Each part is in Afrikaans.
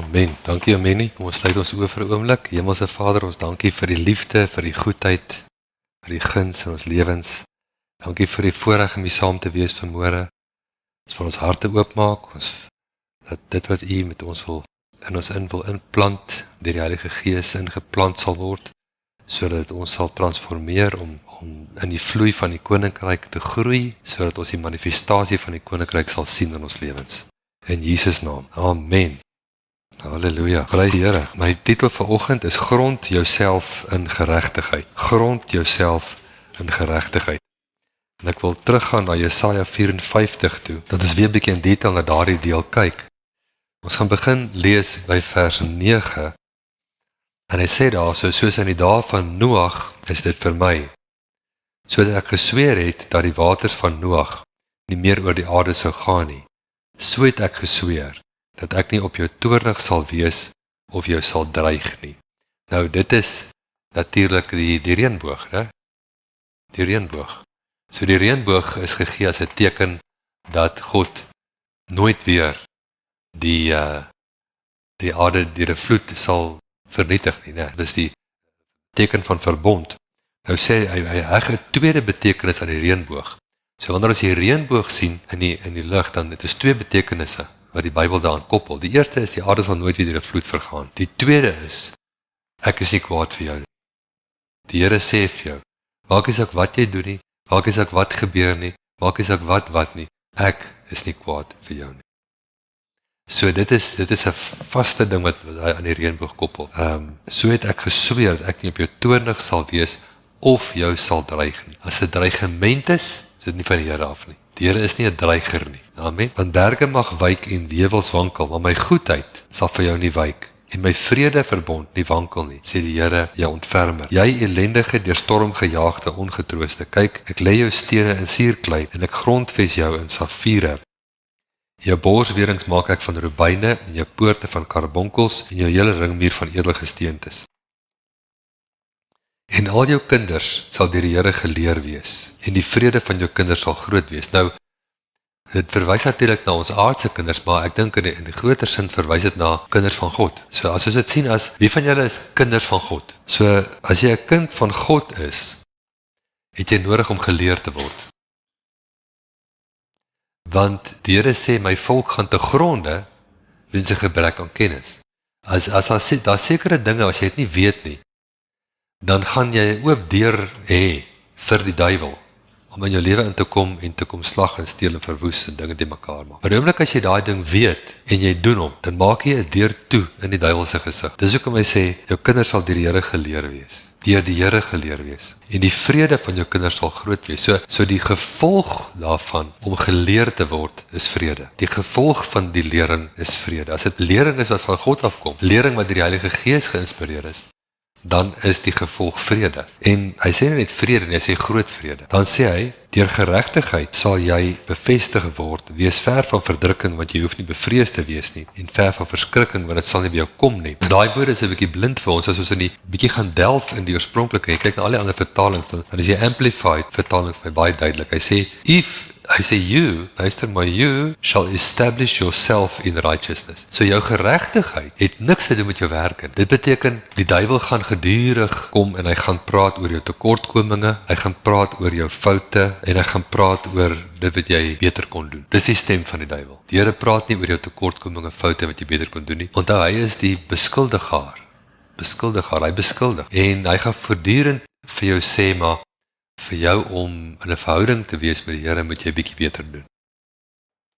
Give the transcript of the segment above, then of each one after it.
Amen. Dankie Amenie. Kom ons sluit ons oë vir 'n oomblik. Hemelse Vader, ons dankie vir die liefde, vir die goedheid, vir die guns in ons lewens. Dankie vir die voorreg om hier saam te wees vanmôre. Ons wil ons harte oopmaak, dat dit wat U met ons wil inplant, deur die Heilige Gees ingeplant sal word, sodat dit ons sal transformeer om in die vloei van die koninkryk te groei, sodat ons die manifestasie van die koninkryk sal sien in ons lewens. In Jesus naam. Amen. Halleluja. Prys die Here. My titel vir oggend is grond jouself in geregtigheid. Grond jouself in geregtigheid. En ek wil teruggaan na Jesaja 54 toe, dat ons weer 'n bietjie in detail na daardie deel kyk. Ons gaan begin lees by vers 9. En hy sê daar, soos in die dae van Noag is dit vir my, sodat ek gesweer het dat die waters van Noag nie meer oor die aarde sou gaan nie. So het ek gesweer dat ek nie op jou toornig sal wees of jou sal dreig nie. Nou dit is natuurlik die reënboog, né? Die reënboog. So die reënboog is gegee as 'n teken dat God nooit weer die aarde deur 'n vloed sal vernietig nie, né? Dis die teken van verbond. Nou sê hy heg 'n tweede betekenis aan die reënboog. So wanneer ons die reënboog sien in die lug, dan het ons twee betekenisse wat die Bybel daaraan koppel. Die eerste is die aarde sal nooit weer deur 'n vloed vergaan. Die tweede is ek is nie kwaad vir jou nie. Die Here sê vir jou, maak nie saak wat jy doen nie, maak nie saak wat gebeur nie, maak nie saak wat nie, ek is nie kwaad vir jou nie. So dit is 'n vaste ding wat hy aan die reënboog koppel. So het ek gesweer dat ek nie op jou toornig sal wees of jou sal dreig nie. As 'n dreigement is dit nie van die Here af nie. Die Here is nie 'n dreiger nie. Amen. Want berge mag wyk en wewels wankel, maar my goedheid sal vir jou nie wyk en my vredeverbond nie wankel nie, sê die Here, jou ontfermer. Jy ellendige, deur storm gejaagde, ongetrooste, kyk, ek lê jou stene in suurklei en ek grondves jou in safiere. Jou borswerings maak ek van rubyne en jou poorte van karbonkels en jou hele ringmuur van edelgesteentes. En al jou kinders sal deur die Here geleer wees en die vrede van jou kinders sal groot wees. Nou, dit verwys natuurlik na ons aardse kinders, maar ek dink in die groter sin verwys dit na kinders van God. So as ons dit sien as, wie van julle is kinders van God? So as jy 'n kind van God is, het jy nodig om geleer te word. Want die Here sê, my volk gaan te gronde, weens sy gebrek aan kennis. As daar sekere dinge, as jy dit nie weet nie, dan gaan jy oop deur hê vir die duiwel, om in jou lewe in te kom en te kom slag en steel en verwoes en dinge te mekaar maak. Maar die oomblik as jy daai ding weet en jy doen hom, dan maak jy 'n deur toe in die duiwel se gesig. Dis hoekom hy sê, jou kinders sal deur die Here geleer wees. Deur die Here geleer wees. En die vrede van jou kinders sal groot wees. So die gevolg daarvan om geleer te word is vrede. Die gevolg van die lering is vrede. As dit lering is wat van God afkom, lering wat deur die Heilige Gees geïnspireer is, dan is die gevolg vrede. En hy sê nie net vrede nie, hy sê groot vrede. Dan sê hy, deur geregtigheid sal jy bevestig word, wees ver van verdrukking, want jy hoef nie bevrees te wees nie, en ver van verskrikking, want dit sal nie by jou kom nie. Daai woorde is 'n bietjie blind vir ons, as ons in die bietjie gaan delf in die oorspronklike, jy kyk na al die ander vertalings, dan is die Amplified vertaling vir my baie duidelik. Hy sê you, luister maar, you shall establish yourself in righteousness. So jou geregtigheid het niks te doen met jou werke. Dit beteken, die duiwel gaan gedurig kom en hy gaan praat oor jou tekortkominge, hy gaan praat oor jou foute en hy gaan praat oor dit wat jy beter kon doen. Dis die stem van die duiwel. Die Here praat nie oor jou tekortkominge, foute wat jy beter kon doen nie. Onthou, hy is die beskuldiger, hy beskuldig. En hy gaan voortdurend vir jou sê, maar vir jou om in 'n verhouding te wees met die Here, moet jy bietjie beter doen.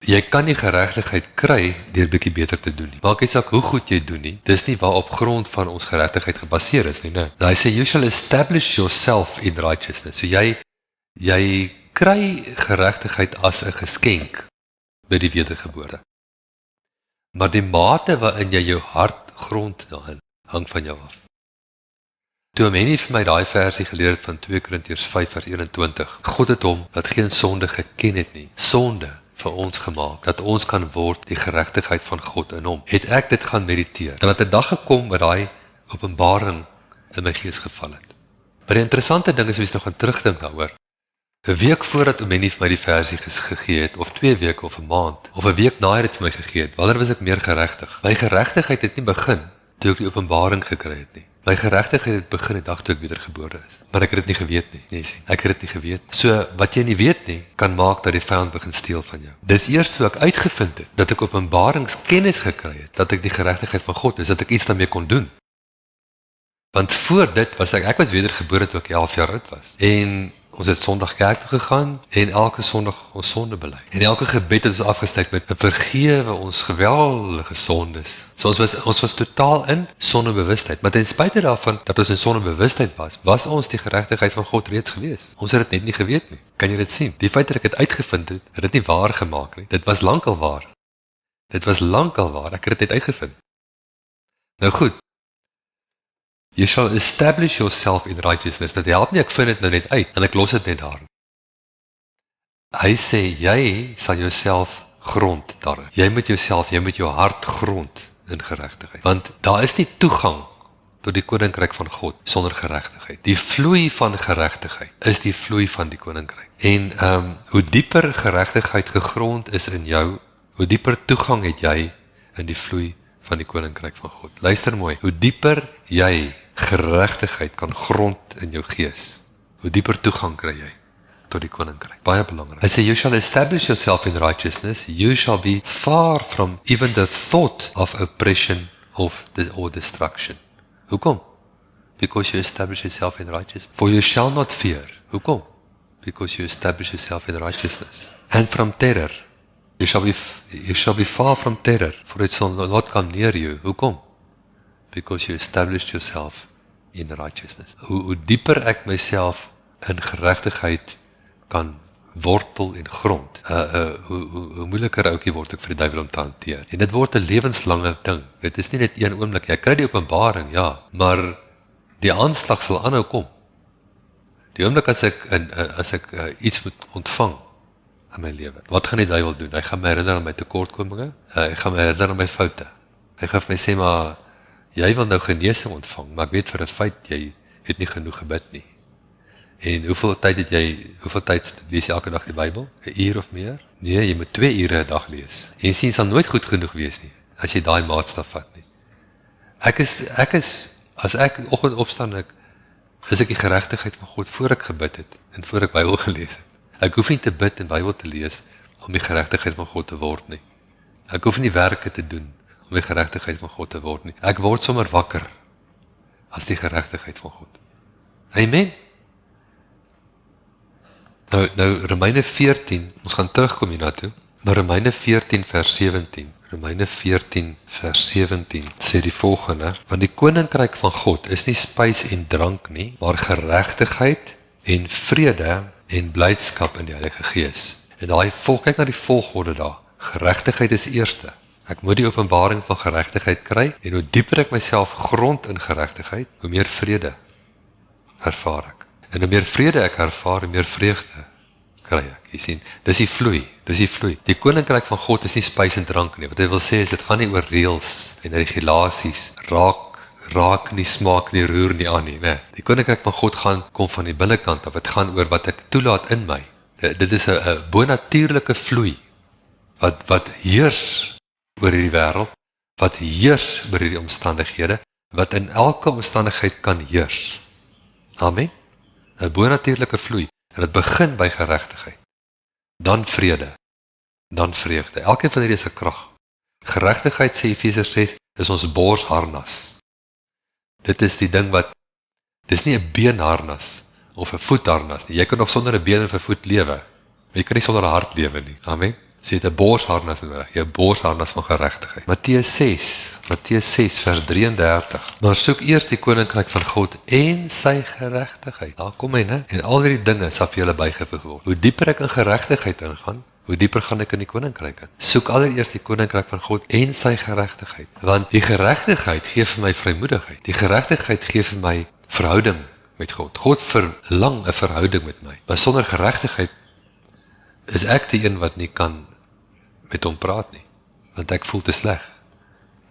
Jy kan nie geregtigheid kry deur bietjie beter te doen nie. Maak nie saak hoe goed jy doen nie, dis nie waar op grond van ons geregtigheid gebaseer is nie, né? Hy sê, you shall establish yourself in righteousness. So jy kry geregtigheid as 'n geskenk by die wedergeboorte. Maar die mate waarin jy jou hart grond daarin, hang van jou af. Toe Amenie vir my daai versie geleer het van 2 Korintiërs 5 vers 21, God het hom wat geen sonde geken het nie, sonde vir ons gemaak, dat ons kan word die geregtigheid van God in hom. Het ek dit gaan mediteer, en het 'n dag gekom waar daai openbaring in my gees geval het. Maar die interessante ding is, as jy nou gaan terugdink daaroor, 'n week voordat Omeni vir my die versie gegee het, of 2 weke, of 'n maand, of 'n week na hy dit vir my gegee het, wanneer was ek meer geregtig? My geregtigheid het nie begin toe ek die openbaring gekry het nie. My geregtigheid het begin die dag toe ek wedergebore is. Maar ek het dit nie geweet nie. Nee, sien. Ek het dit nie geweet. So wat jy nie weet nie, kan maak dat die vyand begin steel van jou. Dis eers toe ek uitgevind het dat ek openbaringskennis gekry het, dat ek die geregtigheid van God is, dat ek iets daarmee kon doen. Want voor dit was ek was wedergebore toe ek 11 jaar oud was. En ons het Sondag kerk toe gegaan en elke Sondag ons sonde bely. En elke gebed het ons afgesluit met 'n vergewe ons geweldige sondes. So ons was totaal in sondebewustheid. Maar ten spyte daarvan dat ons in sondebewustheid was ons die geregtigheid van God reeds gewees. Ons het dit net nie geweet nie. Kan jy dit sien? Die feit dat ek dit uitgevind het, het dit nie waar gemaak nie. Dit was lankal waar. Dit was lankal waar. Ek het dit net uitgevind. Nou goed. You shall establish yourself in righteousness. Dat help nie, ek vind dit nou net uit, en ek los dit net daar. Hy sê, jy sal jouself grond daarin. Jy moet jou hart grond in geregtigheid. Want daar is nie toegang tot die koninkryk van God sonder geregtigheid. Die vloei van geregtigheid is die vloei van die koninkryk. En hoe dieper geregtigheid gegrond is in jou, hoe dieper toegang het jy in die vloei van die koninkryk van God. Luister mooi, hoe dieper jy geregtigheid kan grond in jou gees, hoe dieper toegang kry jy tot die koninkryk. Baie belangrik. Hy sê, you shall establish yourself in righteousness, you shall be far from even the thought of oppression or destruction. Hoekom? Because you establish yourself in righteousness. For you shall not fear. Hoekom? Because you establish yourself in righteousness. And from terror. You shall be far from terror, for it shall not come near you. Hoekom? Because you established yourself in righteousness. Hoe dieper ek myself in geregtigheid kan wortel en grond, hoe moeiliker oukie word ek vir die duiwel om te hanteer. En dit word 'n lewenslange ding. Dit is nie net een oomblik. Jy kry die openbaring, ja, maar die aanslag sal aanhou kom. Die oomblik as ek iets moet ontvang in my lewe. Wat gaan die duiwel doen? Hy gaan my herinner aan my tekortkominge, hy gaan my herinner aan my foute. Hy gaan vir my sê, maar jy wil nou genesing ontvang, maar ek weet vir 'n feit, jy het nie genoeg gebid nie. En hoeveel tyd lees jy elke dag die Bybel? 'n uur of meer? Nee, jy moet 2 ure 'n dag lees. En sien, sal nooit goed genoeg wees nie, as jy daai maatstaf vat nie. As ek oggend opstaan, is ek die geregtigheid van God voor ek gebid het, en voor ek Bybel gelees het. Ek hoef nie te bid en Bybel te lees, om die geregtigheid van God te word nie. Ek hoef nie werke te doen, om die geregtigheid van God te word nie. Ek word sommer wakker, as die geregtigheid van God. Amen. Nou Romeine 14, ons gaan terugkom hierna toe, maar Romeine 14 vers 17, sê die volgende, want die koninkryk van God is nie spys en drank nie, maar geregtigheid en vrede en blydskap in die Heilige Gees. En kyk na die volgorde daar, geregtigheid is eerste. Ek moet die openbaring van geregtigheid kry, en hoe dieper ek myself grond in geregtigheid, hoe meer vrede ervaar ek. En hoe meer vrede ek ervaar, hoe meer vreugde kry ek. Jy sien, dis die vloei. Die koninkryk van God is nie spys en drank nie. Wat hy wil sê is, dit gaan nie oor reëls en regulasies, raak nie, smaak nie, roer nie aan nie. Nee. Die koninkryk van God kom van die binnekant af. Dit gaan oor wat ek toelaat in my. Dit is 'n bonatuurlike vloei, wat heers oor hierdie wêreld, wat heers oor hierdie omstandighede, wat in elke omstandigheid kan heers. Amen. 'n bonatuurlike vloei, en dit begin by geregtigheid. Dan vrede, dan vreugde. Elkeen van hierdie is 'n krag. Geregtigheid, sê Efesiërs 6, is ons borsharnas. Dit is die ding dis nie 'n beenharnas of 'n voetharnas nie. Jy kan nog sonder 'n been of 'n voet lewe, maar jy kan nie sonder 'n hart lewe nie. Amen. So jy het 'n borsharnas nodig, jy 'n borsharnas van geregtigheid. Matteus 6 vers 33. Maar soek eers die koninkryk van God en sy geregtigheid. Daar kom hy, né? En al hierdie dinge sal vir julle bygevoeg word. Hoe dieper ek in geregtigheid ingaan, hoe dieper gaan ek in die koninkryk in. Soek allereerst die koninkryk van God en sy geregtigheid. Want die geregtigheid gee vir my vrymoedigheid. Die geregtigheid gee vir my verhouding met God. God verlang 'n verhouding met my. Maar sonder geregtigheid is ek die een wat nie kan met hom praat nie. Want ek voel te sleg.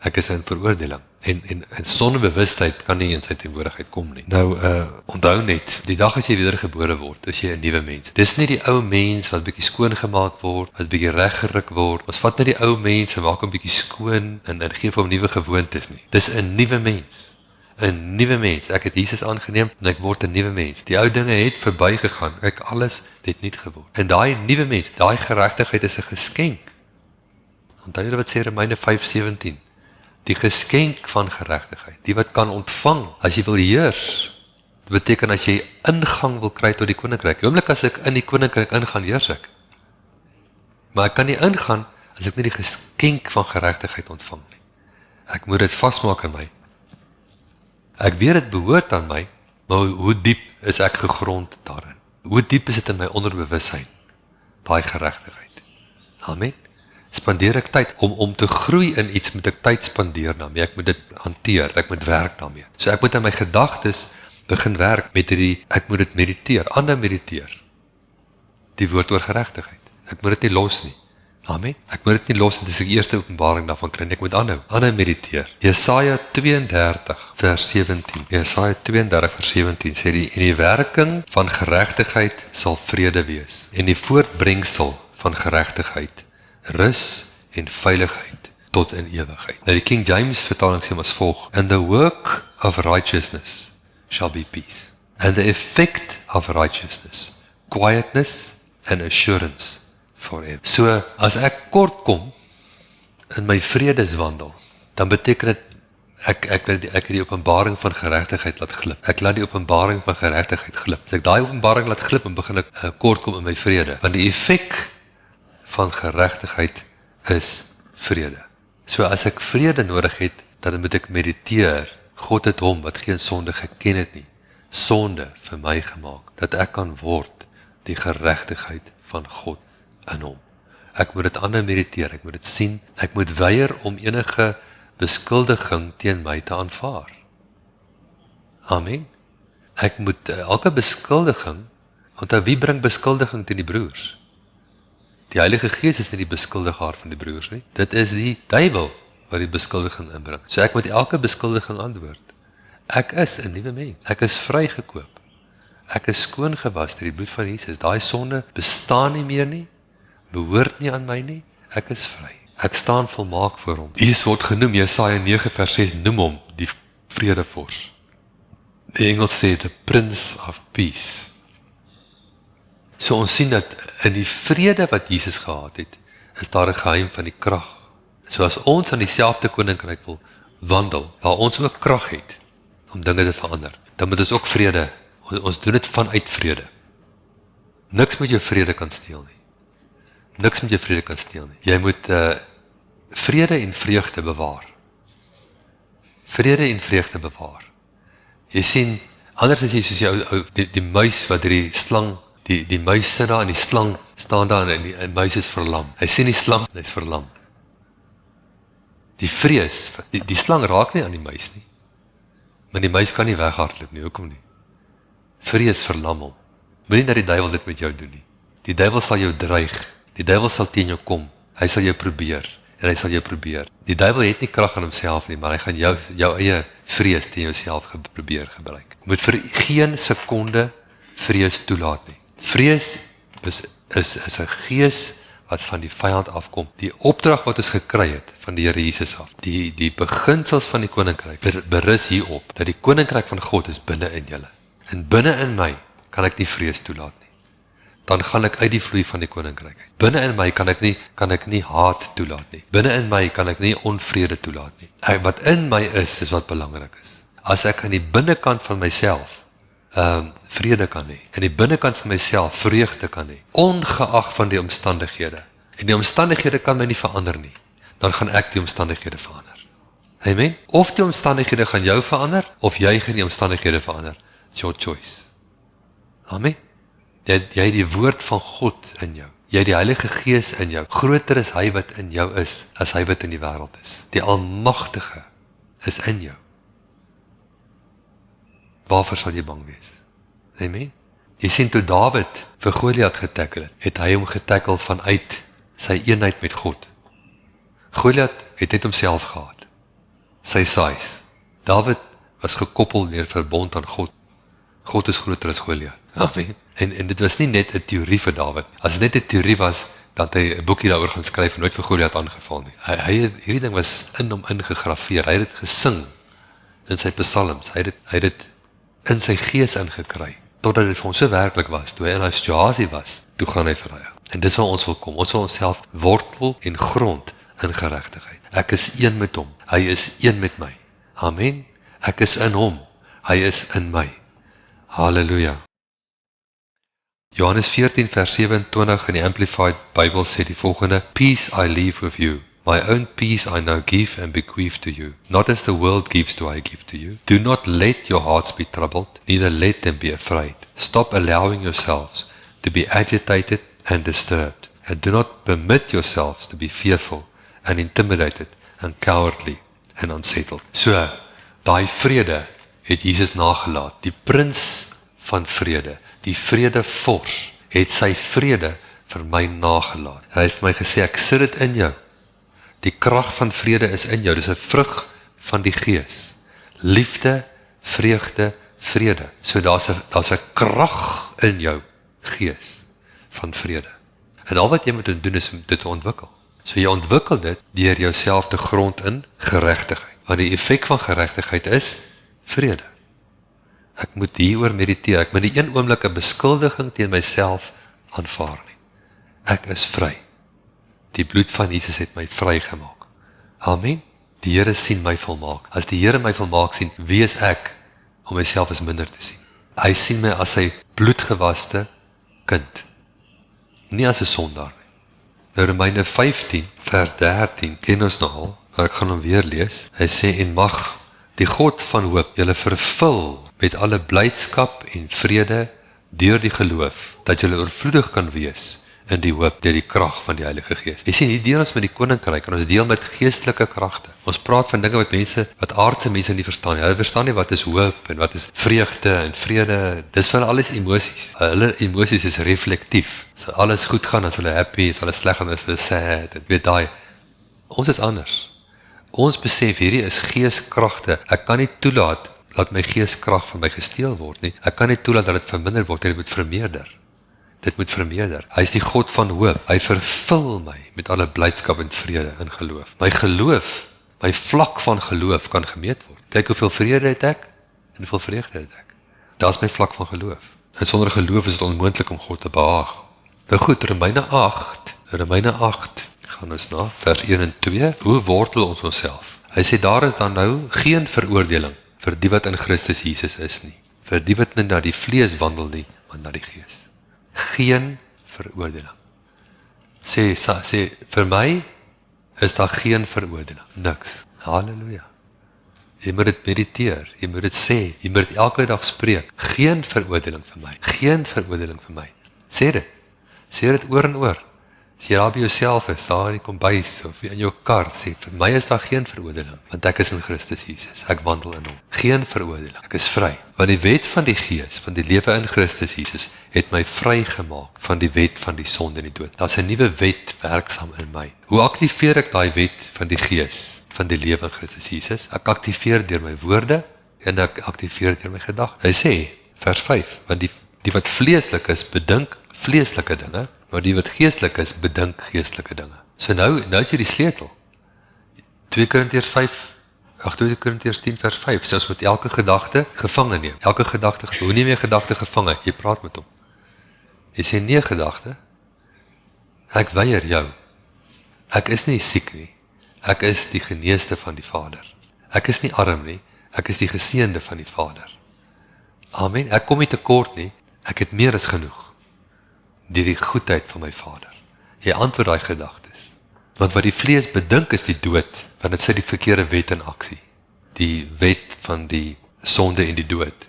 Ek is in veroordeling. En sonder bewustheid kan nie in sy teenwoordigheid kom nie. Nou, onthou net, die dag as jy wedergebore word, is jy 'n nuwe mens. Dis nie die ou mens wat bietjie skoongemaak word, wat bietjie reggeruk word. Ons vat net die ou mens en maak hom bietjie skoon en gee vir hom nuwe gewoontes nie. Dis 'n nuwe mens. 'n Nuwe mens. Ek het Jesus aangeneem en ek word 'n nuwe mens. Die ou dinge het verbygegaan. Kyk, alles het nuut geword. En daai nuwe mens, daai geregtigheid is 'n geskenk. Onthou jy wat sê Romeine 5:17? Die geskenk van geregtigheid, die wat kan ontvang as jy wil heers. Dit beteken as jy ingang wil kry tot die koninkryk. Die oomblik as ek in die koninkryk ingaan, heers ek. Maar ek kan nie ingaan as ek nie die geskenk van geregtigheid ontvang nie. Ek moet dit vasmaak in my. Ek weet dit behoort aan my, maar hoe diep is ek gegrond daarin? Hoe diep is dit in my onderbewussyn? Daai geregtigheid. Amen. Spandeer ek tyd om te groei in iets, moet ek tyd spandeer daarmee. Ek moet dit hanteer, ek moet werk daarmee. So ek moet aan my gedagtes begin werk met ek moet dit mediteer, ander mediteer. Die woord oor geregtigheid. Ek moet dit nie los nie. Amen. Ek moet dit nie los, dit is die eerste openbaring daarvan kry. Ek moet ander mediteer. Jesaja 32 vers 17. Jesaja 32 vers 17 sê en die werking van geregtigheid sal vrede wees. En die voortbrengsel van geregtigheid rus en veiligheid tot in ewigheid. Nou die King James vertaling sê as volg: And the work of righteousness shall be peace. And the effect of righteousness, quietness and assurance forever. So, as ek kort kom in my vredeswandel, dan beteken dit ek het die openbaring van geregtigheid laat glip. Ek laat die openbaring van geregtigheid glip. As ek daai openbaring laat glip, dan begin ek kort kom in my vrede. Want die effek van geregtigheid is vrede. So as ek vrede nodig het, dan moet ek mediteer. God het hom wat geen sonde geken het nie, sonde vir my gemaak, dat ek kan word die geregtigheid van God in hom. Ek moet dit ander mediteer, ek moet dit sien, ek moet weier om enige beskuldiging teen my te aanvaar. Amen. Ek moet elke beskuldiging, want wie bring beskuldiging teen die broers? Die Heilige Gees is nie die beskuldigaar van die broers nie. Dit is die duiwel wat die beskuldiging inbring. So ek moet elke beskuldiging antwoord. Ek is 'n nuwe mens. Ek is vrygekoop. Ek is skoon gewas deur die bloed van Jesus. Daai sonde bestaan nie meer nie, behoort nie aan my nie. Ek is vry. Ek staan volmaak voor hom. Jesus word genoem, Jesaja 9 vers 6, noem hom die vredevors. Die Engels sê the Prince of Peace. So ons sien dat in die vrede wat Jesus gehad het, is daar 'n geheim van die krag. So as ons aan dieselfde koninkryk wil wandel, waar ons ook krag het om dinge te verander, dan moet ons ook vrede, ons doen dit vanuit vrede. Niks moet jou vrede kan steel nie. Niks moet jou vrede kan steel nie. Jy moet vrede en vreugde bewaar. Vrede en vreugde bewaar. Jy sien, anders as jy soos jou die muis wat die slang, die muis sit daar en die slang staan daar en die muis is verlam. Hy sien die slang en hy is verlam. Die vrees, die slang raak nie aan die muis nie. Maar die muis kan nie weghardloop nie, hoekom nie? Vrees verlam hom. Moenie dat die duiwel dit met jou doen nie. Die duiwel sal jou dreig. Die duiwel sal teen jou kom. Hy sal jou probeer. En hy sal jou probeer. Die duiwel het nie krag aan homself nie, maar hy gaan jou eie vrees teen jouself probeer gebruik. Moet vir geen sekonde vrees toelaat nie. Vrees is 'n gees wat van die vyand afkom. Die opdrag wat ons gekry het van die Here Jesus af, die beginsels van die koninkryk berus hierop, dat die koninkryk van God is binne in julle. En binne in my kan ek nie vrees toelaat nie. Dan gaan ek uit die vloei van die koninkryk uit. Binne in my kan ek nie haat toelaat nie. Binne in my kan ek nie onvrede toelaat nie. Wat in my is wat belangrik is. As ek aan die binnekant van myself vrede kan hê, en die binnekant van myself vreugde kan hê, ongeag van die omstandighede, en die omstandighede kan my nie verander nie, dan gaan ek die omstandighede verander. Amen? Of die omstandighede gaan jou verander, of jy gaan die omstandighede verander. It's your choice. Amen? Jy het die woord van God in jou. Jy het die Heilige Gees in jou. Groter is hy wat in jou is, as hy wat in die wêreld is. Die Almagtige is in jou. Waarvoor sal jy bang wees? Amen? Jy sien toe Dawid vir Goliat getackle het hy hom getackle vanuit sy eenheid met God. Goliat het net homself gehad. sy size. Dawid was gekoppel deur verbond aan God. God is groter as Goliat. Amen. En dit was nie net 'n teorie vir Dawid. As dit net 'n teorie was, dan het hy 'n boekie daaroor gaan skryf en nooit vir Goliat aangeval nie. Hierdie ding was in hom ingegrafeer. Hy het dit gesing in sy psalms. Hy het dit in sy gees ingekry, totdat dit vir hom so werklik was. Toe hy in 'n situasie was, toe gaan hy vir hy. En dis waar ons wil kom. Ons wil onsself wortel en grond in geregtigheid. Ek is een met hom. Hy is een met my. Amen. Ek is in hom. Hy is in my. Halleluja. Johannes 14 vers 27 in die Amplified Bible sê die volgende: Peace I leave with you. My own peace I now give and bequeath to you. Not as the world gives do I give to you. Do not let your hearts be troubled, neither let them be afraid. Stop allowing yourselves to be agitated and disturbed, and do not permit yourselves to be fearful and intimidated and cowardly and unsettled. So, daai vrede het Jesus nagelaat, die prins van vrede, die vredevors, het sy vrede vir my nagelaat. Hy het vir my gesê, ek sit dit in jou. Die krag van vrede is in jou, dis 'n vrug van die gees. Liefde, vreugde, vrede. So daar's 'n krag in jou gees van vrede. En al wat jy moet doen is om dit te ontwikkel. So jy ontwikkel dit deur jouself te grond in geregtigheid. Want die effek van geregtigheid is vrede. Ek moet hieroor mediteer. Ek moet die een oomblik 'n beskuldiging teen myself aanvaar nie. Ek is vry. Die bloed van Jesus het my vrygemaak. Amen. Die Here sien my volmaak. As die Here my volmaak sien, wie is ek om myself as minder te sien? Hy sien my as sy bloedgewaste kind. Nie as 'n sondaar nie. Nou Romeine 15 vers 13 ken ons nogal, maar ek gaan hom weer lees. Hy sê, en mag die God van hoop julle vervul met alle blydskap en vrede deur die geloof, dat julle oorvloedig kan wees in die hoop deur die krag van die Heilige Gees. Jy sien, hier deel ons met die koninkryk en ons deel met geestelike kragte. Ons praat van dinge wat aardse mense nie verstaan nie. Hulle verstaan nie wat is hoop en wat is vreugde en vrede. Dis vir hulle alles emosies. Hulle emosies is reflektief. As alles goed gaan, as hulle happy, as alles sleg gaan, as hulle sad, en weet daai. Ons is anders. Ons besef hierdie is geeskragte. Ek kan nie toelaat dat my geeskrag van my gesteel word nie. Ek kan nie toelaat dat dit verminder word, dit moet vermeerder. Dit moet vermeerder. Hy is die God van hoop. Hy vervul my met alle blydskap en vrede in geloof. My geloof, my vlak van geloof kan gemeet word. Kyk hoeveel vrede het ek en hoeveel vreugde het ek. Daar's my vlak van geloof. En sonder geloof is dit onmoontlik om God te behaag. Nou goed, Romeine 8, gaan ons na, vers 1 en 2. Hoe wortel ons onsself? Hy sê, daar is dan nou geen veroordeling vir die wat in Christus Jesus is nie. Vir die wat nie na die vlees wandel nie, maar na die gees. Geen veroordeling. Sê, vir my is daar geen veroordeling. Niks. Halleluja. Jy moet dit mediteer, jy moet dit sê, jy moet dit elke dag spreek. Geen veroordeling vir my. Geen veroordeling vir my. Sê dit oor en oor. As jy daar by jouself is, daar in die kombuis of in jou kar, sê, vir my is daar geen veroordeling, want ek is in Christus Jesus, ek wandel in hom. Geen veroordeling, ek is vry. Want die wet van die gees, van die lewe in Christus Jesus, het my vry gemaak van die wet van die sonde en die dood. Daar's 'n nuwe wet werksaam in my. Hoe aktiveer ek daai wet van die gees, van die lewe in Christus Jesus? Ek aktiveer deur my woorde en ek aktiveer deur my gedagtes. Hy sê, vers 5, want die wat vleeslik is, bedink vleeslike dinge, maar die wat geestelik is, bedink geestelike dinge. So nou is jy die sleutel. 2 Korintiërs 10 vers 5, sê ons moet elke gedagte gevange neem. Elke gedagte, hoe neem jy gedagte gevange? Jy praat met hom. Jy sê, nee gedagte, ek weier jou. Ek is nie siek nie. Ek is die geneesde van die Vader. Ek is nie arm nie. Ek is die geseënde van die Vader. Amen. Ek kom nie tekort nie. Ek het meer as genoeg. Deur die goedheid van my Vader. Jy antwoord daai gedagtes. Want wat die vlees bedink is die dood, want dit sit die verkeerde wet in aksie. Die wet van die sonde en die dood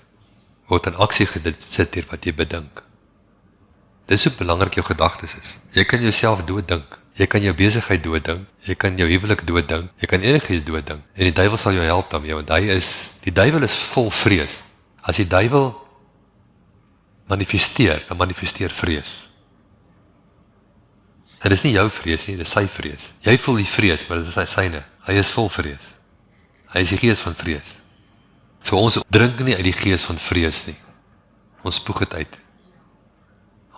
word in aksie gesit deur wat jy bedink. Dis hoe belangrik jou gedagtes is. Jy kan jouself dooddink. Jy kan jou besigheid dooddink. Jy kan jou huwelik dooddink. Jy kan enigiets dooddink. En die duiwel sal jou help daarmee, want die duiwel is vol vrees. As die duiwel manifesteer, dan manifesteer vrees. En dit is nie jou vrees nie, dit is sy vrees. Jy voel die vrees, maar dit is syne. Hy is vol vrees. Hy is die gees van vrees. So ons drink nie uit die gees van vrees nie. Ons spoeg dit uit.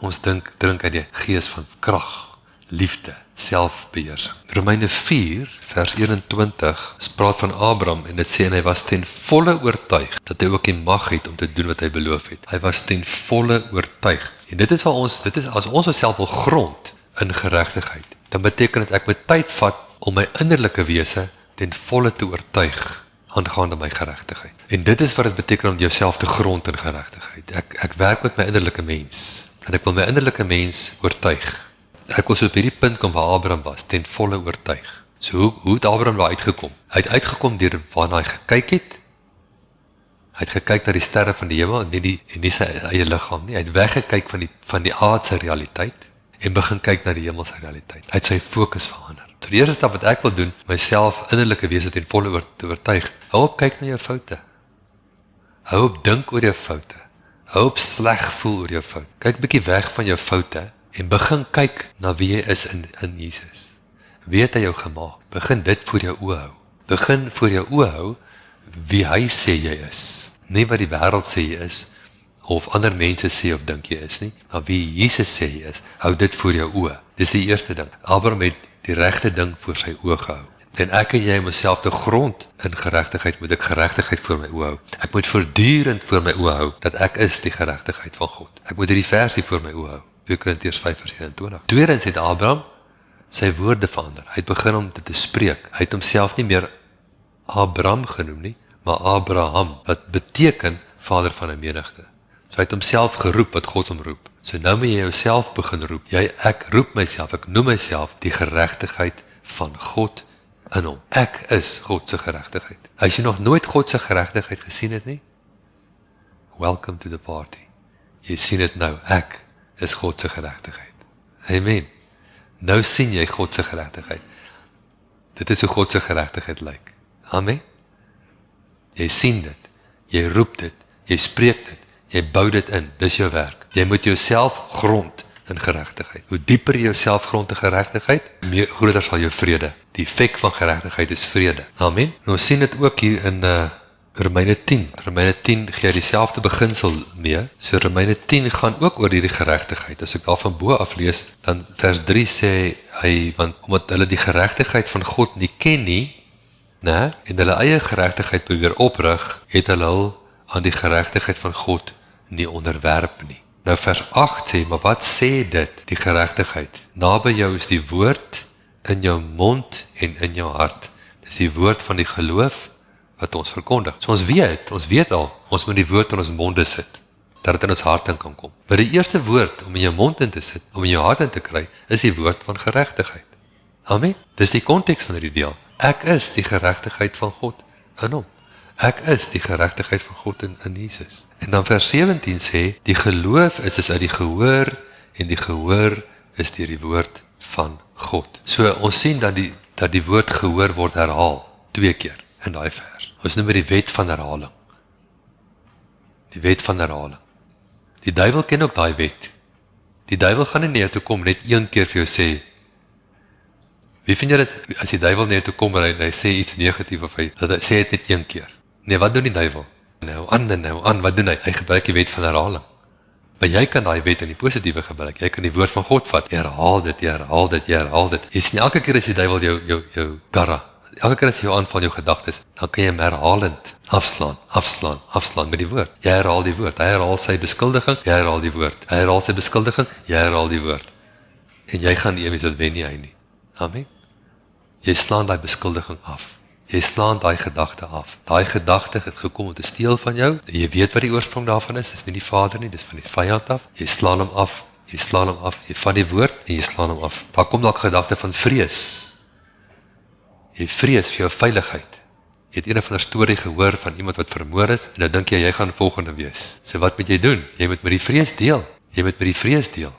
Ons drink uit die gees van krag, liefde, selfbeheersing. Romeine 4 vers 21 praat van Abraham en dit sê en hy was ten volle oortuig dat hy ook die mag het om te doen wat hy beloof het. Hy was ten volle oortuig. En dit is as ons onsself wil grond in geregtigheid, dan beteken dit ek moet tyd vat om my innerlike wese ten volle te oortuig aangaande my geregtigheid. En dit is wat dit beteken om jouself te grond in geregtigheid. Ek werk met my innerlike mens en ek wil my innerlike mens oortuig. Ek wil so op hierdie punt kom waar Abraham was, ten volle oortuig. So hoe het Abraham daar uitgekom? Hy het uitgekom deur waarna hy gekyk het. Hy het gekyk na die sterre van die hemel en nie sy eie liggaam nie. Hy het weggekyk van die aardse realiteit en begin kyk na die hemelse realiteit. Hy het sy fokus verander. So die eerste stap wat ek wil doen, myself innerlike wese ten volle te oortuig. Hou op kyk na jou foute. Hou op dink oor jou foute. Hou op sleg voel oor jou fout. Kyk 'n bietjie weg van jou foute en begin kyk na wie jy is in Jesus. Wie het hy jou gemaak? Begin dit voor jou oë hou. Begin voor jou oë hou wie hy sê jy is. Nie wat die wêreld sê jy is, of ander mense sê of dink jy is nie, maar wie Jesus sê jy is. Hou dit voor jou oë. Dis die eerste ding. Abraham het die regte ding voor sy oë gehou. En ek en jy myself te grond in geregtigheid, moet ek geregtigheid voor my oë hou. Ek moet voortdurend voor my oë hou, dat ek is die geregtigheid van God. Ek moet hierdie versie voor my oë hou. 2 Korintiërs 5 vers 21. Tweedens het Abraham sy woorde verander. Hy het begin om dit te spreek. Hy het homself nie meer Abraham genoem nie, maar Abraham, wat beteken vader van 'n menigte. So hy het homself geroep wat God hom roep. So nou moet jy jouself begin roep. Ek roep myself, ek noem myself die geregtigheid van God in hom. Ek is God se geregtigheid. As jy nog nooit God se geregtigheid gesien het nie, welcome to the party. Jy sien dit nou, ek is God se geregtigheid. Amen. Nou sien jy God se geregtigheid. Dit is hoe God se geregtigheid lyk. Amen. Jy sien dit, jy roep dit, jy spreek dit, jy bou dit in, dis jou werk. Jy moet jouself grond in geregtigheid. Hoe dieper jy jouself grond in geregtigheid, meer groter sal jou vrede. Die effek van geregtigheid is vrede. Amen. En ons sien dit ook hier in Romeine 10. Romeine 10 gee dieselfde beginsel mee. So Romeine 10 gaan ook oor hierdie geregtigheid. As ek daar van bo af lees, dan vers 3 sê hy, want omdat hulle die geregtigheid van God nie ken nie, en hulle eie geregtigheid probeer oprig, het hulle aan die geregtigheid van God nie onderwerp nie. Nou vers 8 sê, maar wat sê dit, die geregtigheid? Naby jou is die woord in jou mond en in jou hart. Dis die woord van die geloof wat ons verkondig. So ons weet al, ons moet die woord in ons monde sit, dat dit in ons hart in kan kom. Maar die eerste woord om in jou mond in te sit, om in jou hart in te kry, is die woord van geregtigheid. Amen. Dis die konteks van hierdie deel. Ek is die geregtigheid van God in hom. Ek is die geregtigheid van God in Jesus. En dan vers 17 sê, die geloof is dus uit die gehoor, en die gehoor is deur die woord van God. So ons sien dat die woord gehoor word herhaal, 2 keer in daai vers. Ons noem dit die wet van herhaling. Die wet van herhaling. Die duiwel ken ook daai wet. Die duiwel gaan nie na jou toe kom net 1 keer vir jou sê. Wie vind jy dat as die duiwel na jou toe kom en hy sê iets negatief of hy sê dit net 1 keer? Nee, wat doen die duiwel? Nou aan, wat doen hy? Hy gebruik die wet van herhaling. Maar jy kan daai wet in die positiewe gebruik. Jy kan die woord van God vat. Jy herhaal dit. Jy sien elke keer as die duiwel jou darra, elke keer as jy jou aanval jou gedagtes, dan kan jy hom herhalend afslaan met die woord. Jy herhaal die woord. Hy herhaal sy beskuldiging, jy herhaal die woord. Hy herhaal sy beskuldiging, jy herhaal die woord. En jy gaan nie eens wat wen nie hy nie. Amen. Jy slaan daai beskuldiging af. Jy slaan daai gedagte af. Daai gedagte het gekom om te steel van jou. Jy weet wat die oorsprong daarvan is. Dis nie die Vader nie, dis van die vyand af. Jy slaan hom af. Jy vat die woord en jy slaan hom af. Daar kom dalk gedagte van vrees. Jy vrees vir jou veiligheid. Jy het een of ander storie gehoor van iemand wat vermoor is en nou dink jy gaan volgende wees. So wat moet jy doen? Jy moet met die vrees deel.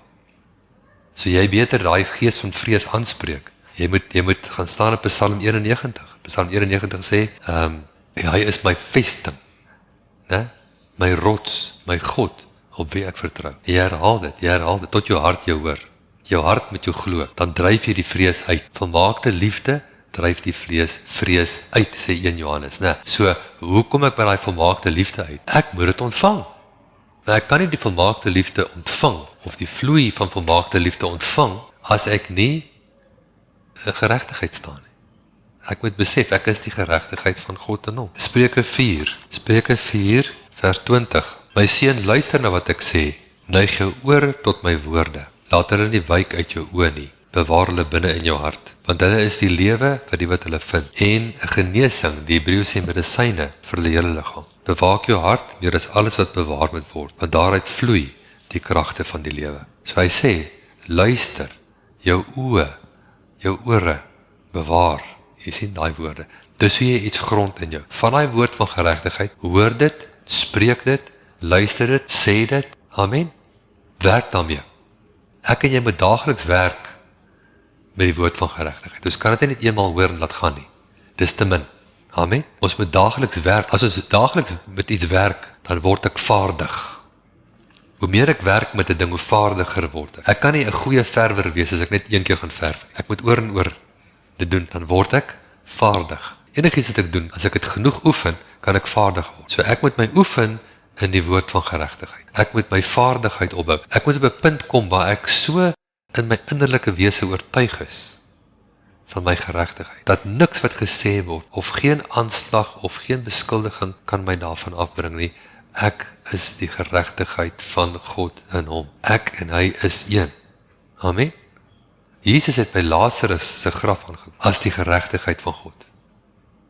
So jy beter daai gees van vrees aanspreek. Jy moet gaan staan op Psalm 91. Psalm 91 sê, hy is my vesting, my rots, my God, op wie ek vertrou. Jy herhaal dit, tot jou hart jou hoor. Jou hart moet jou glo, dan dryf jy die vrees uit. Volmaakte liefde dryf die vrees uit, sê 1 Johannes, né? So, hoe kom ek by daai volmaakte liefde uit? Ek moet dit ontvang. Maar ek kan nie die volmaakte liefde ontvang, of die vloei van volmaakte liefde ontvang, as ek nie in geregtigheid staan nie. Ek moet besef, ek is die geregtigheid van God in hom. Spreuke 4 vers 20. My seun, luister na wat ek sê, neig jou oor tot my woorde. Laat hulle nie wyk uit jou oë nie. Bewaar hulle binne in jou hart, want hulle is die lewe vir die wat hulle vind, en 'n genesing, die Hebreërs sê medisyne vir die hele liggaam. Bewaak jou hart meer as alles wat bewaar moet word, want daaruit vloei die kragte van die lewe. So hy sê, luister, jou oë, jou ore, bewaar. Jy sien daai woorde. Dis hoe jy iets grond in jou. Van daai woord van geregtigheid, hoor dit, spreek dit, luister dit, sê dit. Amen. Werk daarmee. Ek en jy moet daagliks werk met die woord van geregtigheid. Ons kan dit nie net eenmaal hoor en laat gaan nie. Dis te min. Amen. Ons moet daagliks werk. As ons daagliks met iets werk, dan word ek vaardig. Hoe meer ek werk met 'n ding, hoe vaardiger word ek. Ek kan nie 'n goeie verwer wees as ek net een keer gaan verf. Ek moet oor en oor dit doen, dan word ek vaardig. Enigiets wat ek doen, as ek dit genoeg oefen, kan ek vaardig word. So ek moet my oefen in die woord van geregtigheid. Ek moet my vaardigheid opbou. Ek moet op 'n punt kom waar ek so in my innerlike wese oortuig is van my geregtigheid, dat niks wat gesê word, of geen aanslag, of geen beskuldiging kan my daarvan afbring nie. Ek is die geregtigheid van God in hom. Ek en hy is een. Amen. Jesus het by Lazarus se graf aangekom as die geregtigheid van God.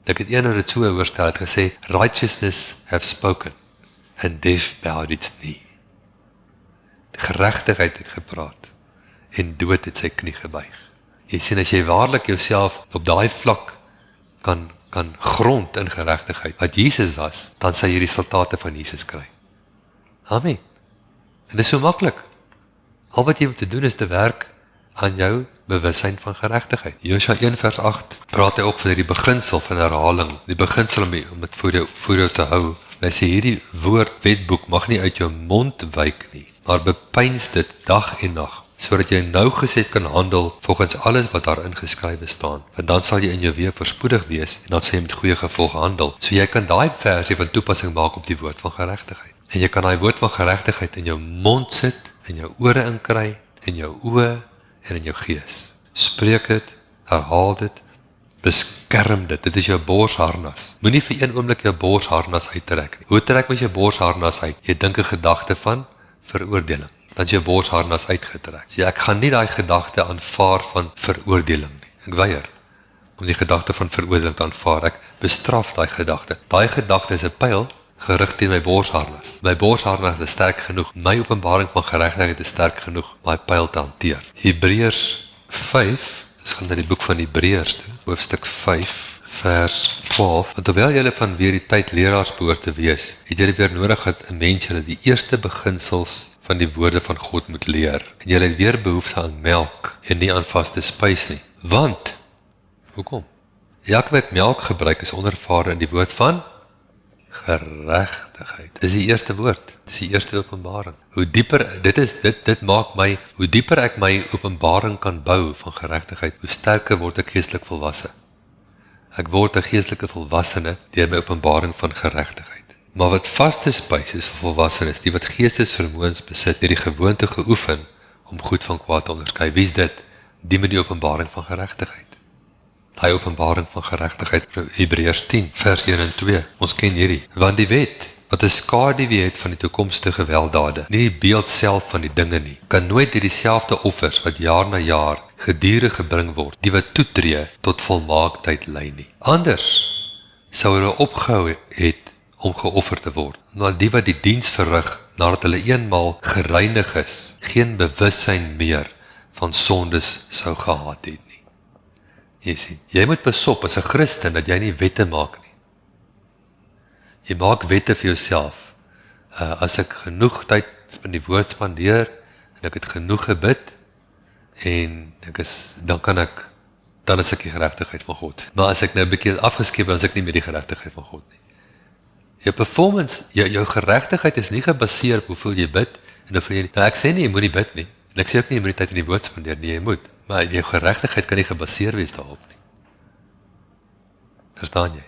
Ek het eendag dit so oorstel, het gesê, righteousness have spoken, and death bowed its knee. Die geregtigheid het gepraat, en dood het sy knie gebuig. Jy sien, as jy waarlik jouself op daai vlak kan grond in geregtigheid, wat Jesus was, dan sal jy die resultate van Jesus kry. Amen. En dit is so maklik. Al wat jy moet doen is te werk aan jou bewussyn van geregtigheid. Josua 1 vers 8 praat hy ook van die beginsel van herhaling, die beginsel om dit voor jou te hou. Hy sê, hierdie woord wetboek mag nie uit jou mond wyk nie, maar bepeins dit dag en nag, sodat jy nougeset kan handel volgens alles wat daarin geskrywe staan. Want dan sal jy in jou weë voorspoedig wees, en dan sal jy met goeie gevolge handel. So jy kan daai versie van toepassing maak op die woord van geregtigheid. En jy kan daai woord van geregtigheid in jou mond sit, in jou ore inkry, in jou oë en in jou gees. Spreek dit, herhaal dit, beskerm dit. Dit is jou borsharnas. Moenie vir een oomblik jou borsharnas uittrek nie. Hoe trek mens jou borsharnas uit? Jy dink 'n gedagte van veroordeling. Dan is jou borsharnas uitgetrek. So ek gaan nie daai gedagte aanvaar van veroordeling nie. Ek weier om die gedagte van veroordeling te aanvaar. Ek bestraf daai gedagte. Daai gedagte is 'n pyl gerig teen my borsharnas. My borsharnas is sterk genoeg. My openbaring van geregtigheid is sterk genoeg om daai pyl te hanteer. Hebreërs 5, dis gaan na die boek van Hebreërs toe, hoofstuk 5, vers 12. Want hoewel julle van weer die tyd leraars behoort te wees, het julle weer nodig dat 'n mens julle die eerste beginsels van die woorde van God moet leer. En julle het weer behoefte aan melk en nie aan vaste spys nie. Want, hoekom? Elke wat melk gebruik is onervare in die woord van geregtigheid. Dis die eerste woord, dis die eerste openbaring. Hoe dieper, dit maak my, hoe dieper ek my openbaring kan bou van geregtigheid, hoe sterker word ek geestelik volwasse. Ek word 'n geestelike volwassene deur my openbaring van geregtigheid. Maar wat vaste spys is vir volwassenes, die wat geestesvermoëns besit, deur die gewoonte geoefen om goed van kwaad te onderskei. Wie is dit? Die met die openbaring van geregtigheid. Daai openbaring van geregtigheid, Hebreërs 10, vers 1 en 2. Ons ken hierdie. Want die wet, wat 'n skaduwee het van die toekomstige weldade, nie die beeld self van die dinge nie, kan nooit deur dieselfde offers wat jaar na jaar gedurig gebring word, die wat toetree tot volmaaktheid lei nie. Anders sou hulle opgehou het om geoffer te word, maar die wat die diens verrig, nadat hulle eenmaal gereinig is, geen bewussyn meer van sondes sou gehad het nie. Jy sien, jy moet besop as 'n Christen dat jy nie wette maak nie. Jy maak wette vir jouself. As ek genoeg tyd in die woord spandeer, en ek het genoeg gebid, en dan is ek die geregtigheid van God. Maar as ek nou 'n bietjie afgeskep, dan is ek nie meer die geregtigheid van God nie. Jou performance, jou geregtigheid is nie gebaseer op hoeveel jy bid, en hoeveel jy, nou ek sê nie, jy moet nie bid nie, en ek sê ook nie, jy moet die tyd in die woord spandeer nie, jy moet, maar jou geregtigheid kan nie gebaseer wees daarop nie. Verstaan jy?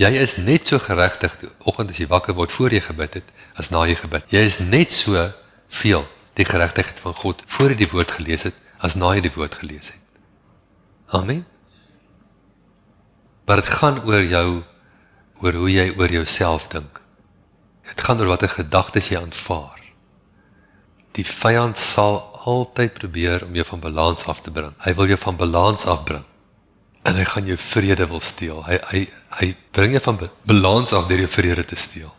Jy is net so geregtig die oggend as jy wakker word voor jy gebid het, as na jy gebid. Jy is net so veel die geregtigheid van God voor jy die woord gelees het, as na jy die woord gelees het. Amen. Maar het gaan oor jou, oor hoe jy oor jouself dink. Het gaan oor watter gedagtes jy aanvaar. Die vyand sal altyd probeer om jou van balans af te bring. Hy wil jou van balans afbring. En hy gaan jou vrede wil steel. Hy bring jou van balans af deur jou vrede te steel.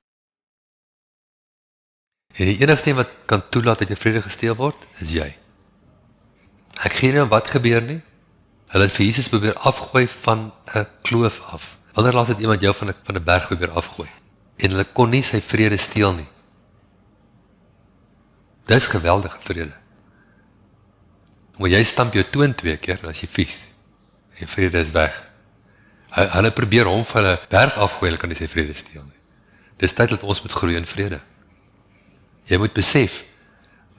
En die enigste wat kan toelaat dat jou vrede gesteel word, is jy. Ek gee nie om wat gebeur nie. Hulle het vir Jesus probeer afgooi van 'n kloof af. Wanneer laas het iemand jou van 'n berg probeer afgooi? En hulle kon nie sy vrede steel nie. Dis geweldige vrede. Maar jy stamp jou toon 2 keer, en as jy vies, en vrede is weg. Hulle probeer hom van 'n berg afgooi, hulle kan nie sy vrede steel nie. Dis tyd dat ons moet groei in vrede. Jy moet besef,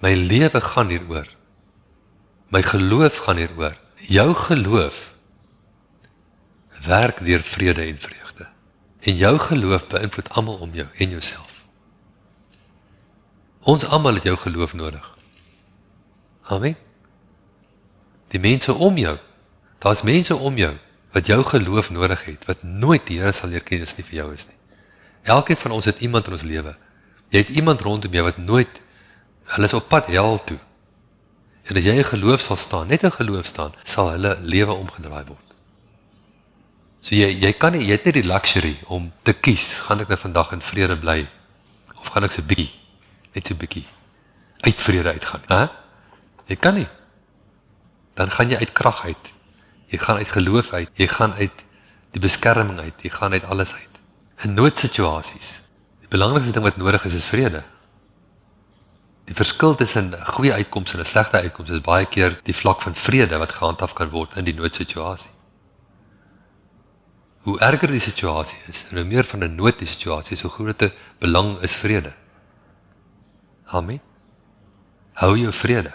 my lewe gaan hieroor. My geloof gaan hieroor. Jou geloof werk deur vrede en vreugde. En jou geloof beïnvloed almal om jou en jouself. Ons almal het jou geloof nodig. Amen. Die mense om jou, daar's mense om jou wat jou geloof nodig het, wat nooit die Here sal leer ken as nie vir jou is nie. Elkeen van ons het iemand in ons lewe. Jy het iemand rondom jou wat nooit, hulle is op pad hel toe. En as jy 'n geloof sal staan, net 'n geloof staan, sal hulle lewe omgedraai word. So jy kan nie, jy het nie die luxury om te kies, gaan ek nou vandag in vrede bly, of gaan ek so bietjie, net so bietjie, uit vrede uitgaan. Hè? Jy kan nie. Dan gaan jy uit krag uit. Jy gaan uit geloof uit. Jy gaan uit die beskerming uit. Jy gaan uit alles uit. In noodsituasies. Die belangrikste ding wat nodig is vrede. Die verskil tussen 'n goeie uitkoms en 'n slegte uitkoms is baie keer die vlak van vrede wat gehandhaaf kan word in die noodsituasie. Hoe erger die situasie is, en hoe meer van 'n nood die situasie is, hoe groter belang is vrede. Amen. Hou jou vrede.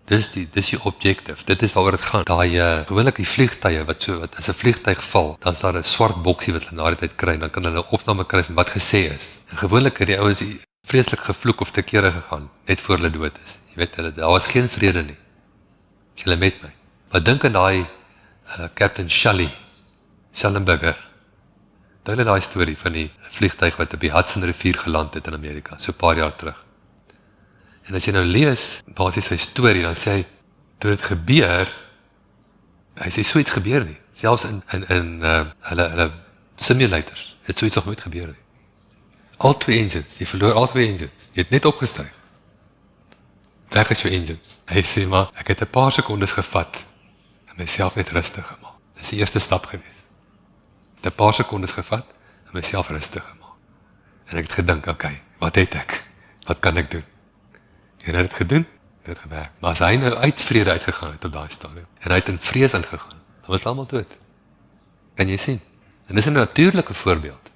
Dis die objective. Dit is waaroor dit gaan. Daai gewoonlik die vliegtye wat as 'n vliegtyg val, dan is daar 'n swart boksie wat hulle na die tyd kry, en dan kan hulle 'n opname kry van wat gesê is. En gewoonlik het die ouens vreeslik gevloek of te kere gegaan, net voor hulle dood is. Jy weet, daar was geen vrede nie. Is julle met my? Maar dink aan daai Captain Schellenberger. Hulle daai storie van die vliegtyg wat op die Hudson rivier geland het in Amerika, so 'n paar jaar terug. En as jy nou lees, basies sy storie, dan sê hy, toe dit gebeur, hy sê, so iets gebeur nie. Selfs in hulle simulators, het so iets nog nooit gebeur nie. Al 2 engines, jy verloor al 2 engines, jy het net opgestyg. Weg is jou engines. Hy sê maar, ek het 'n paar sekondes gevat, en myself net rustig gemaak. Dit is die eerste stap gewees. Ek het 'n paar sekondes gevat, en myself rustig gemaak. En ek het gedink, okay, wat het ek? Wat kan ek doen? En hy het gedoen, dit het gewerk. Maar as hy nou uit vrede uitgegaan het op daai stadium, en hy het in vrees ingegaan, dan was almal dood. Kan jy sien? En dis 'n natuurlike voorbeeld.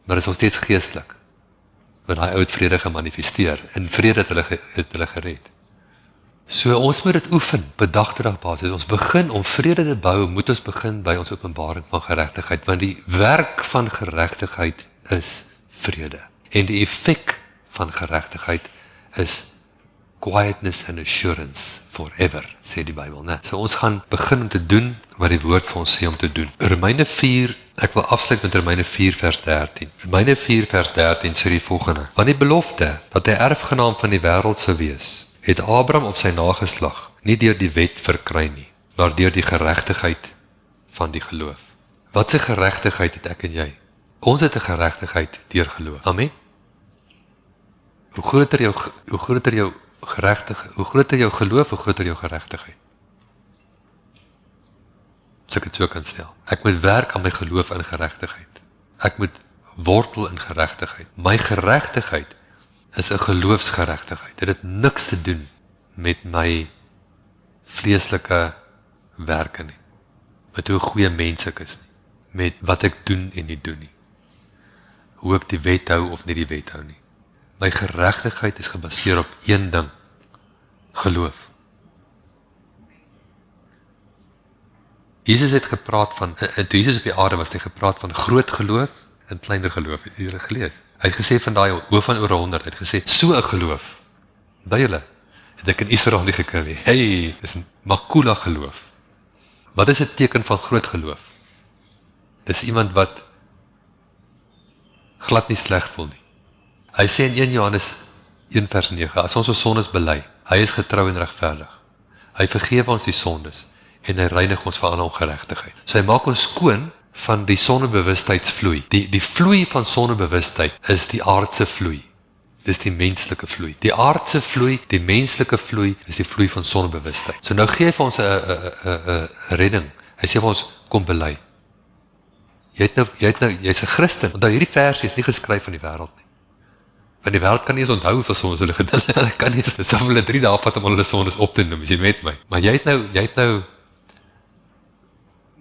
Maar dit is nog steeds geestelik. Want daai ou het vrede gemanifesteer, in vrede het hulle gered. So ons moet dit oefen, op 'n dag-te-dag basis. Ons begin om vrede te bou, moet ons begin by ons openbaring van geregtigheid, want die werk van geregtigheid is vrede. En die effek van geregtigheid is quietness and assurance forever, sê die Bybel, né? So ons gaan begin om te doen wat die woord vir ons sê om te doen. Romeine 4, ek wil afsluit met Romeine 4 vers 13. Romeine 4 vers 13 sê die volgende: want die belofte dat hy erfgenaam van die wêreld sou wees, het Abraham of sy nageslag nie deur die wet verkry nie, maar deur die geregtigheid van die geloof. Wat 'n geregtigheid het ek en jy? Ons het 'n geregtigheid deur geloof. Amen. Hoe groter jou geloof, hoe groter jou geregtigheid. As ek dit so kan stel. Ek moet werk aan my geloof in geregtigheid. Ek moet wortel in geregtigheid. My geregtigheid is 'n geloofsgeregtigheid. Dit het niks te doen met my vleeslike werke nie. Met hoe goeie mens ek is nie. Met wat ek doen en nie doen nie. Hoe ek die wet hou of nie die wet hou nie. My geregtigheid is gebaseer op een ding: geloof. Jesus het gepraat van, en toe Jesus op die aarde was, het gepraat van groot geloof en kleiner geloof. Het julle gelees. Hy het gesê van daai hoof van oor 100, hy het gesê, so 'n geloof. Daai julle, het ek in Israel nie gekry nie. Hey, dis 'n makula geloof. Wat is 'n teken van groot geloof? Dis iemand wat glad nie sleg voel nie. Hy sê in 1 Johannes 1 vers 9, as ons ons sondes bely, hy is getrou en regverdig. Hy vergewe ons die sondes en hy reinig ons van alle ongeregtigheid. So hy maak ons skoon van die sondebewustheidsvloei. Die vloei van sondebewustheid is die aardse vloei. Dis die menslike vloei. Die aardse vloei, die menslike vloei is die vloei van sondebewustheid. So nou gee hy vir ons 'n redding. Hy sê vir ons kom bely. Jy's 'n Christen. Onthou hierdie vers is nie geskryf van die wêreld nie. Want die wêreld kan nie eens onthou hoeveel sondes hulle gedoen het. Hulle kan nie, dit sal hulle 3 dae vat om al hulle sondes op te noem, as jy met my. Maar jy het nou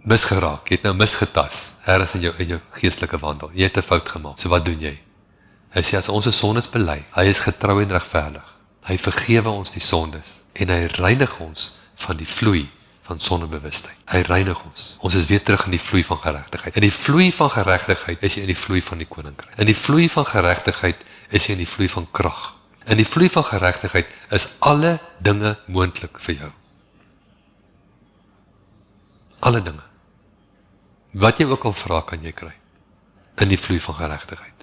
misgeraak, jy het nou misgetas, ergens in jou geestelike wandel. Jy het 'n fout gemaak. So wat doen jy? Hy sê as ons se sondes bely, hy is getrou en regverdig. Hy vergewe ons die sondes en hy reinig ons van die vloei van sondebewustheid. Hy reinig ons. Ons is weer terug in die vloei van geregtigheid. In die vloei van geregtigheid is jy in die vloei van die koninkryk. In die vloei van geregtigheid is jy in die vloei van krag. In die vloei van geregtigheid is alle dinge moontlik vir jou. Alle dinge. Wat jy ook al vra, kan jy kry. In die vloei van geregtigheid.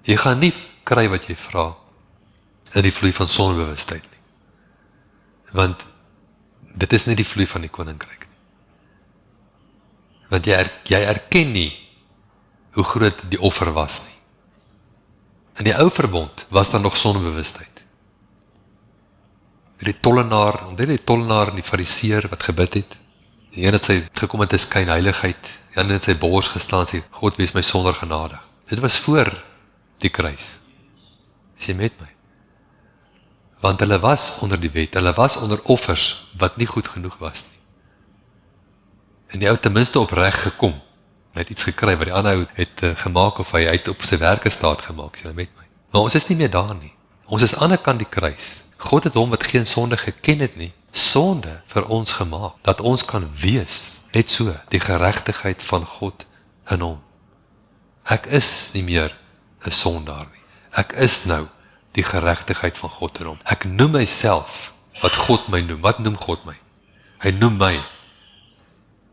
Jy gaan nie kry wat jy vra in die vloei van sondebewustheid nie. Want dit is nie die vloei van die koninkryk nie. Want jy erken nie hoe groot die offer was nie. In die ou verbond was daar nog sondebewustheid. Die tollenaar en die fariseer wat gebid het. Die een het sy gekom met 'n skynheiligheid, die ander het sy bors gestaan en sê, God wees my sonder genadig. Dit was voor die kruis. Is jy met my? Want hulle was onder die wet, hulle was onder offers wat nie goed genoeg was nie. En die ou ten minste opreg gekom, hy het iets gekry wat die ander het gemaak of hy het op sy werke staat gemaak, sê jy met my. Maar ons is nie meer daar nie. Ons is aan die ander kant die kruis. God het hom wat geen sonde geken het nie, sonde vir ons gemaak, dat ons kan wees, net so, die geregtigheid van God in hom. Ek is nie meer 'n sondaar nie. Ek is nou die geregtigheid van God in hom. Ek noem myself wat God my noem. Wat noem God my? Hy noem my,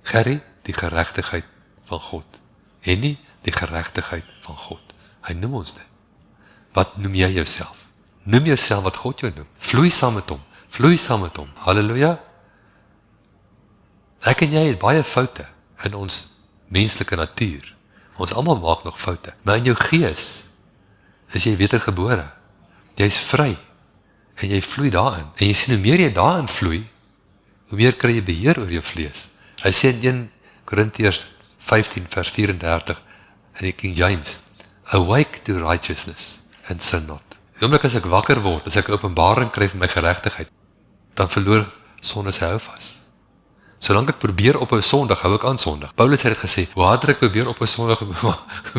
Gerry, die geregtigheid van God. En nie die geregtigheid van God. Hy noem ons dit. Wat noem jy jouself? Noem jouself wat God jou noem. Vloei saam met hom. Vloei saam met hom. Halleluja. Ek en jy het baie foute in ons menslike natuur. Ons almal maak nog foute. Maar in jou gees is jy wedergebore. Jy is vry. En jy vloei daarin. En jy sien hoe meer jy daarin vloei, hoe meer kry jy beheer oor jou vlees. Hy sê in 1 Korintiërs 15 vers 34 in die King James, awake to righteousness and sin not. Die oomblik as ek wakker word, as ek 'n openbaring kry van my geregtigheid, dan verloor sonde sy hou vas. Solank ek probeer op 'n sondig, hou ek aan sondig. Paulus het dit gesê, hoe harder ek probeer op 'n sondig, hoe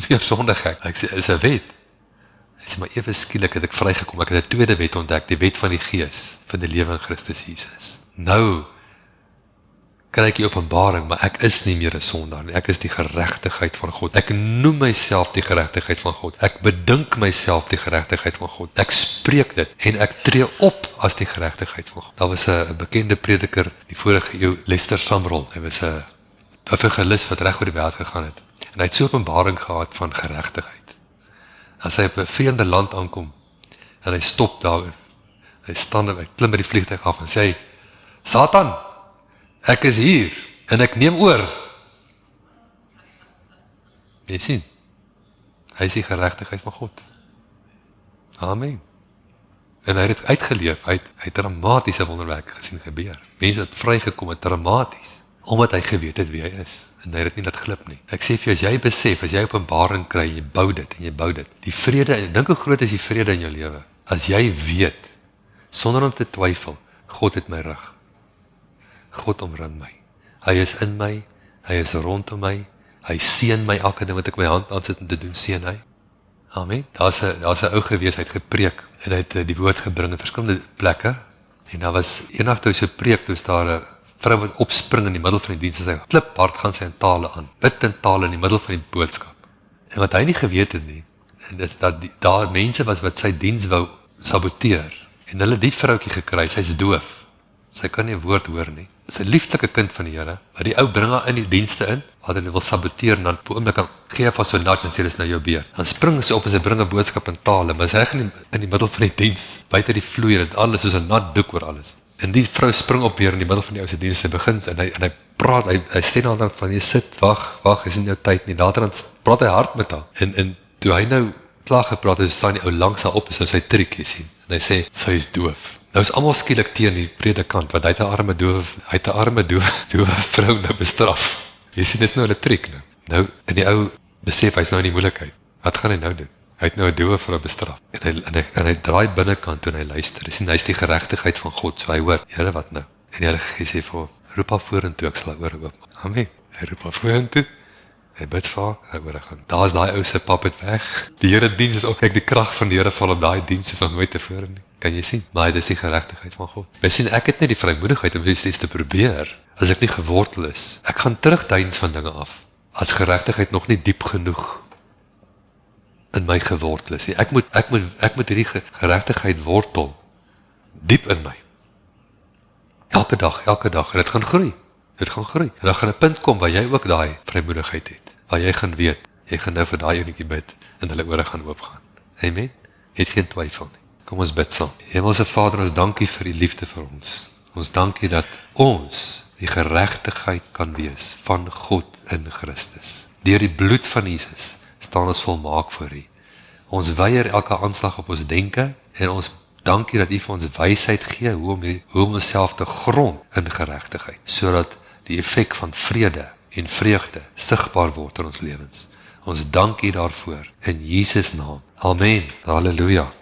meer sondig ek sê, is 'n wet. Hy sê, maar ewe skielik het ek vrygekom, ek het 'n tweede wet ontdek, die wet van die gees, van die lewe in Christus Jesus. Nou kry ek die openbaring, maar ek is nie meer 'n sondaar nie, ek is die geregtigheid van God. Ek noem myself die geregtigheid van God. Ek bedink myself die geregtigheid van God. Ek spreek dit en ek tree op as die geregtigheid van God. Daar was 'n bekende prediker, die vorige eeu, Lester Sumrall. Hy was 'n evangelis wat reg oor die wêreld gegaan het. En hy het so 'n openbaring gehad van geregtigheid. As hy op 'n vreemde land aankom en hy stop daar, hy staan en hy klim by die vliegtuig af en sê hy, Satan, ek is hier en ek neem oor. Jy sien, hy is die geregtigheid van God. Amen. En hy het uitgeleef, hy het dramatiese wonderwerke gesien gebeur. Mense het vrygekom het dramaties, omdat hy geweet het wie hy is. En hy het dit nie laat glip nie. Ek sê vir jou, as jy besef, as jy openbaring kry, jy bou dit en jy bou dit. Die vrede, ek dink hoe groot is die vrede in jou lewe. As jy weet, sonder om te twyfel, God het my rug. God omring my. Hy is in my, hy is rondom my, hy seën my elke ding wat ek my hand aan sit om te doen, seën hy. Amen. Daar's 'n ou gewees, hy het gepreek en hy het die woord gebring in verskillende plekke. En daar was eendag toe hy so preek, toe is daar 'n vrou wat opspring in die middel van die diens en sy klip hard gaan sy in tale aan, bid in tale in die middel van die boodskap. En wat hy nie geweet het nie, en dis dat daar mense was wat sy diens wou saboteer, en hulle die vroukie gekry, sy's doof, sy kan nie 'n woord hoor nie, sy lieflike kind van die Here, maar die ou bring haar in die dienste in, wat hy wil saboteer, en dan op 'n oomblik dan gee hy vir so 'n nudge en sê dis nou jou beurt. Dan spring sy op en sy bring 'n boodskap in tale, maar sy reg in die middel van die diens, buite die vloer, dit alles soos 'n nat doek oor alles. En die vrou spring op weer in die middel van die ou se diens, hy begin en hy praat, hy sê nou dan van jy sit, wag, is nie jou tyd nie. Later dan praat hy hard met haar. En toe hy nou klaar gepraat het, staan die ou langs haar op en sy triekie sien. En hy sê sy is doof. Nou is almal skielik teen die predikant wat hy het 'n arme doof vrou nou bestraf. Jy sien dis nou 'n triek nou. Nou en die ou besef hy's nou in die moeilikheid. Wat gaan hy nou doen? Hy het nou 'n doewe vrou bestraf. En hy draai binnekant toe en hy luister. Hy sien hy's die geregtigheid van God, so hy hoor, Here wat nou? En die Heilige Gees sê vir hom, roep haar vorentoe, ek sal haar ore oopmaak. Amen. Hy roep haar vorentoe. Hy bid vir haar, hy ore gaan. Daar's daai ou se pap het weg. Die Here diens is ook kyk die krag van die Here val op daai diens soos nog nooit tevore nie. Kan jy sien? Maar dit is die geregtigheid van God. Jy sien ek het net die vrymoedigheid om iets te probeer as ek nie gewortel is. Ek gaan terugduins van dinge af as geregtigheid nog nie diep genoeg in my gewortel is. Ek moet hierdie geregtigheid wortel diep in my. Elke dag, en dit gaan groei. En dan gaan 'n punt kom waar jy ook daai vrymoedigheid het, waar jy gaan weet, jy gaan nou vir daai enetjie bid en hulle ore gaan oopgaan. Amen. Het geen twyfel nie. Kom ons bid saam. Hemelse Vader, ons dankie vir die liefde vir ons. Ons dankie dat ons die geregtigheid kan wees van God in Christus. Deur die bloed van Jesus staan ons volmaak voor U. Ons weier elke aanslag op ons denke en ons dankie dat U vir ons wysheid gee hoe om onsself te grond in geregtigheid, sodat die effek van vrede en vreugde sigbaar word in ons lewens. Ons dank U daarvoor in Jesus naam. Amen. Halleluja.